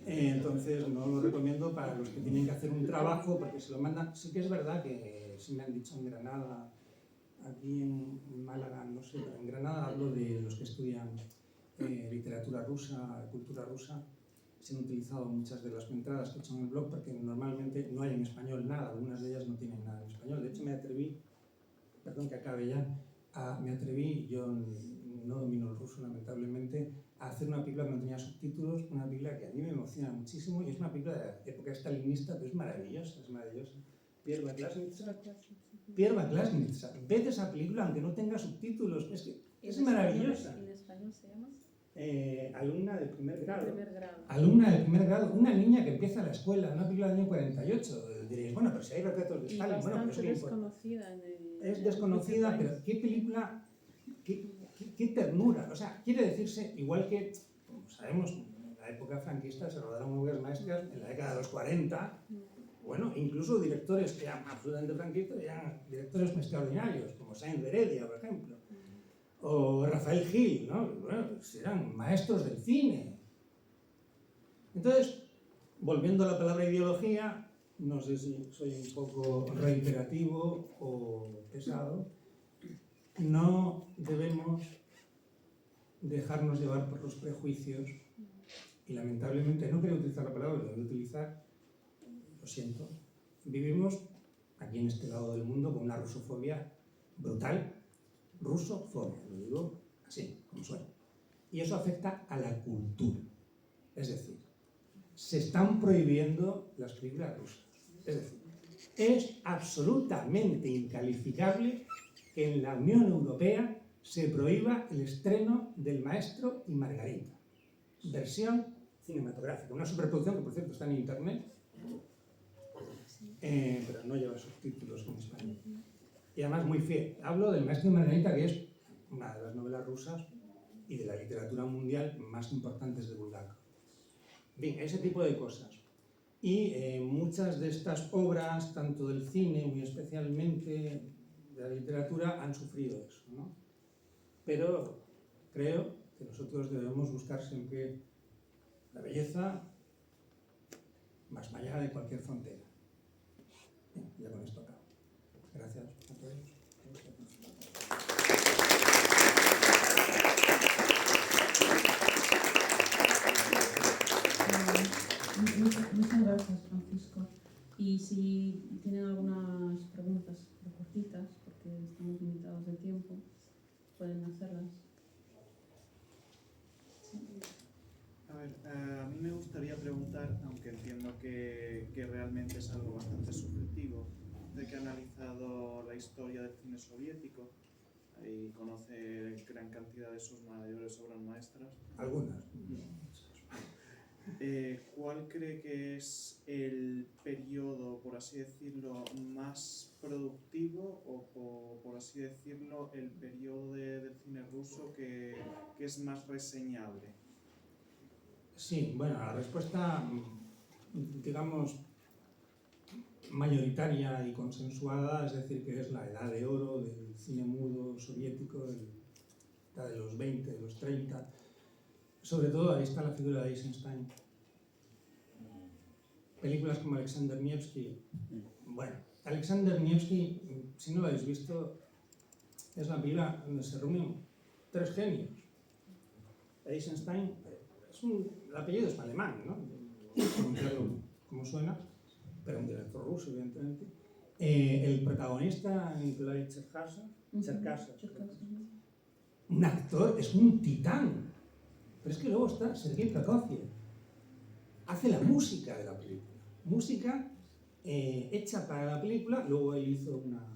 Entonces no lo recomiendo para los que tienen que hacer un trabajo porque se lo mandan. Sí que es verdad que sí me han dicho en Granada, aquí en Málaga, no sé, pero en Granada hablo de los que estudian literatura rusa, cultura rusa. Se han utilizado muchas de las entradas que he hecho en el blog porque normalmente no hay en español nada, algunas de ellas no tienen nada en español. De hecho me atreví, perdón que acabe ya, yo no domino el ruso lamentablemente, a hacer una película que no tenía subtítulos, una película que a mí me emociona muchísimo y es una película de la época stalinista, pero es maravillosa, es maravillosa. Pierre Baklasnitsa. Ved esa película aunque no tenga subtítulos, es que es maravillosa. ¿En español se llama? Alumna de primer grado. Alumna de primer grado, una niña que empieza la escuela, una película del año 48. Diréis, bueno, pero si hay retratos de Stalin, bueno, pero eso no importa. Es desconocida, pero qué película, qué ternura. O sea, quiere decirse, igual que, como sabemos, en la época franquista se rodaron obras maestras, en la década de los 40, bueno, incluso directores que eran absolutamente franquistas, eran directores extraordinarios, como Sáenz de Heredia, por ejemplo. O Rafael Gil, ¿no? Bueno, pues eran maestros del cine. Entonces, volviendo a la palabra ideología, no sé si soy un poco reiterativo o pesado, no debemos dejarnos llevar por los prejuicios y lamentablemente, no quiero utilizar la palabra, lo voy a utilizar, lo siento, vivimos aquí en este lado del mundo con una rusofobia brutal. Rusofobia, lo digo así, como suena. Y eso afecta a la cultura. Es decir, se están prohibiendo las películas rusas. Es decir, es absolutamente incalificable que en la Unión Europea se prohíba el estreno del Maestro y Margarita, versión cinematográfica. Una superproducción que, por cierto, está en internet, pero no lleva subtítulos en español. Y además muy fiel. Hablo del Maestro y Margarita, que es una de las novelas rusas y de la literatura mundial más importantes de Bulgakov. Bien, ese tipo de cosas. Y muchas de estas obras, tanto del cine, muy especialmente de la literatura, han sufrido eso, ¿no? Pero creo que nosotros debemos buscar siempre la belleza más allá de cualquier frontera. Bien, ya con esto acabo. Gracias a todos. Muchas gracias, Francisco. Y si tienen algunas preguntas cortitas, porque estamos limitados de tiempo, pueden hacerlas. A ver, a mí me gustaría preguntar, aunque entiendo que realmente es algo bastante subjetivo, de que ha analizado la historia del cine soviético y conoce gran cantidad de sus mayores obras maestras. Algunas. ¿Cuál cree que es el periodo, por así decirlo, más productivo o por así decirlo, el periodo del cine ruso que es más reseñable? Sí, bueno, la respuesta, digamos, mayoritaria y consensuada, es decir, que es la edad de oro del cine mudo soviético, la de los 20, de los 30. Sobre todo ahí está la figura de Eisenstein. Películas como Alexander Nevsky. Bueno, Alexander Nevsky, si no lo habéis visto, es la película donde se reúnen tres genios. Eisenstein, el apellido es alemán, ¿no? Pronunciarlo como suena, pero un director ruso, evidentemente. El protagonista, Nikolai Cherkasov, un actor, es un titán. Pero es que luego está Sergei Prokofiev. Hace la música de la película. Música hecha para la película, luego él hizo una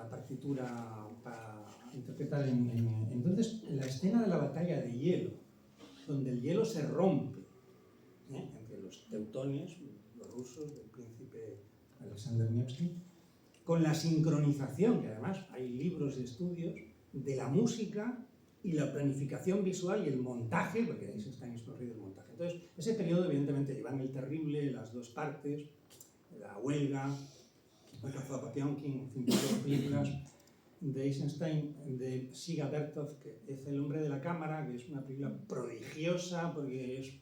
partitura para interpretar entonces la escena de la batalla de hielo, donde el hielo se rompe entre los teutones, los rusos, del príncipe Alexander Nevsky, con la sincronización, que además hay libros y estudios, de la música y la planificación visual y el montaje, porque ahí se está en el del montaje. Entonces, ese periodo, evidentemente, Iván el Terrible, las dos partes, la huelga, el cazo a Potiomkin, en fin, todas las películas de Eisenstein, de Siga Bertov, que es El hombre de la cámara, que es una película prodigiosa, porque es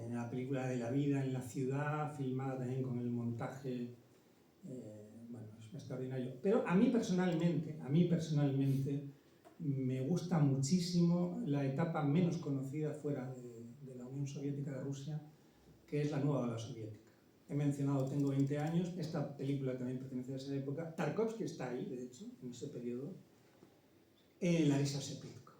una película de la vida en la ciudad, filmada también con el montaje, bueno, es extraordinario. Pero a mí personalmente, me gusta muchísimo la etapa menos conocida fuera de la Unión Soviética de Rusia, que es la nueva ola soviética. He mencionado Tengo 20 años, esta película también pertenece a esa época. Tarkovsky está ahí, de hecho, en ese periodo. Larisa Shepitko.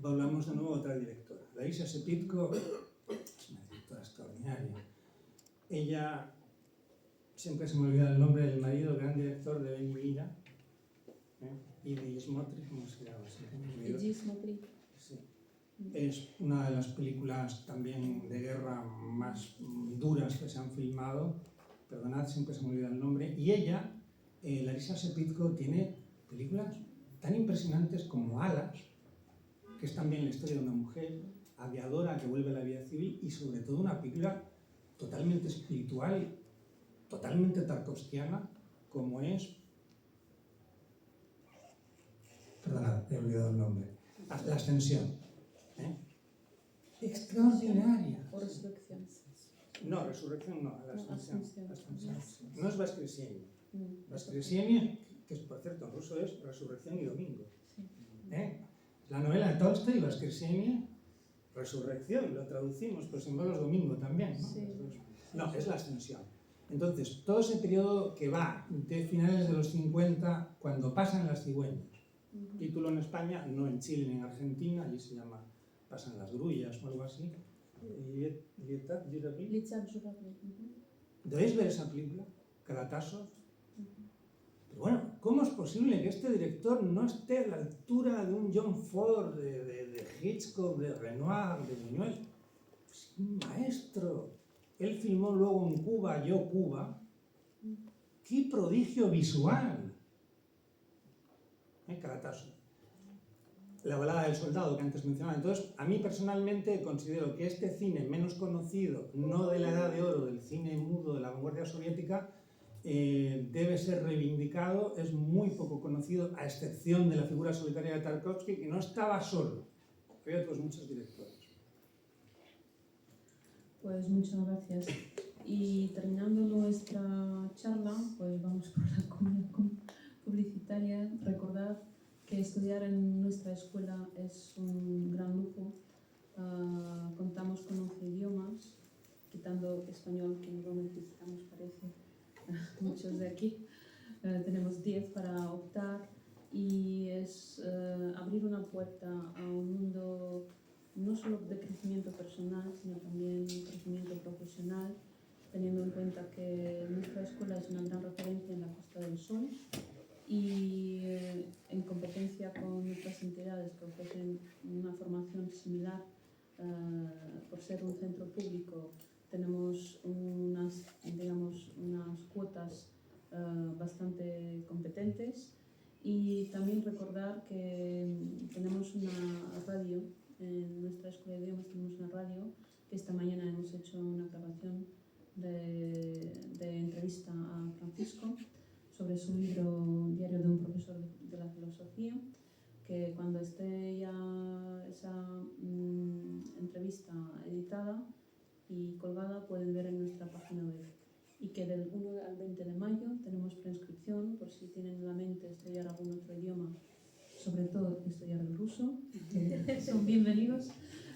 Volvamos de nuevo a otra directora. Larisa Shepitko es una directora extraordinaria. Ella, siempre se me olvida el nombre del marido, gran director de Ben Mira, y de Smotry, ¿cómo se llama? Sí. Es una de las películas también de guerra más duras que se han filmado. Perdonad, siempre se me olvida el nombre. Y ella, Larisa Shepitko, tiene películas tan impresionantes como Alas, que es también la historia de una mujer aviadora que vuelve a la vida civil, y sobre todo una película totalmente espiritual, totalmente tarkovskiana, como es... Perdonad, he olvidado el nombre. La Ascensión. Extraordinaria. O Resurrección. No, Resurrección no, la Ascensión. Ascensión. No es Vaskresienie. Vaskresienie, que por cierto en ruso es Resurrección y Domingo. La novela de Tolstoy, Vaskresienie, Resurrección, lo traducimos, pero sin embargo es Domingo también, ¿no? Sí. No, es la Ascensión. Entonces, todo ese periodo que va de finales de los 50, cuando pasan las cigüeñas, título en España, no en Chile ni en Argentina, allí se llama Pasan las grullas o algo así. ¿Debéis ver esa película? Karatasov. Pero bueno, ¿cómo es posible que este director no esté a la altura de un John Ford, de Hitchcock, de Renoir, de Buñuel? Es un maestro. Él filmó luego en Cuba, Yo Cuba. ¡Qué prodigio visual! Karatasov. La balada del soldado que antes mencionaba. Entonces, a mí personalmente considero que este cine menos conocido, no de la edad de oro, del cine mudo de la vanguardia soviética, debe ser reivindicado. Es muy poco conocido, a excepción de la figura solitaria de Tarkovsky, que no estaba solo. Hay otros muchos directores. Pues muchas gracias. Y terminando nuestra charla, pues vamos por la cuña publicitaria. Recordad que estudiar en nuestra escuela es un gran lujo. Contamos con 11 idiomas, quitando español, que no lo necesitamos, parece, muchos de aquí. Tenemos 10 para optar y es abrir una puerta a un mundo no solo de crecimiento personal, sino también crecimiento profesional, teniendo en cuenta que nuestra escuela es una gran referencia en la Costa del Sol y en competencia con otras entidades que ofrecen una formación similar, por ser un centro público, tenemos unas cuotas bastante competentes. Y también recordar que tenemos una radio, en nuestra escuela de idiomas tenemos una radio, que esta mañana hemos hecho una grabación de entrevista a Francisco sobre su libro Diario de un profesor de la filosofía, que cuando esté ya esa entrevista editada y colgada pueden ver en nuestra página web. Y que del 1 al 20 de mayo tenemos preinscripción por si tienen en la mente estudiar algún otro idioma, sobre todo estudiar el ruso, que son bienvenidos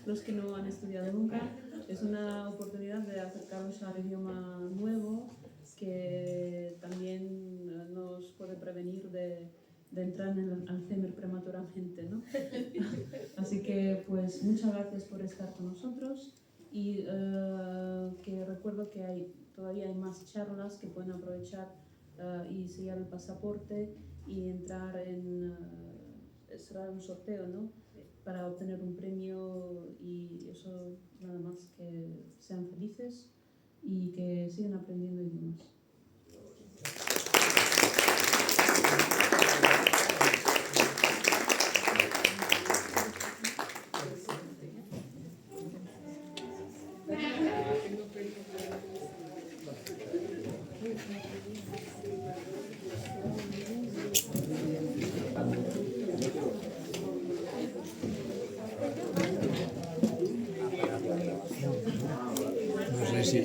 los que no han estudiado nunca. Es una oportunidad de acercaros al idioma nuevo que también nos puede prevenir de entrar en el Alzheimer prematuramente, ¿no? Así que pues muchas gracias por estar con nosotros y que recuerdo que todavía hay más charlas que pueden aprovechar y sellar el pasaporte y entrar en será un sorteo, ¿no? Para obtener un premio y eso, nada más, que sean felices y que sigan aprendiendo idiomas. No sé si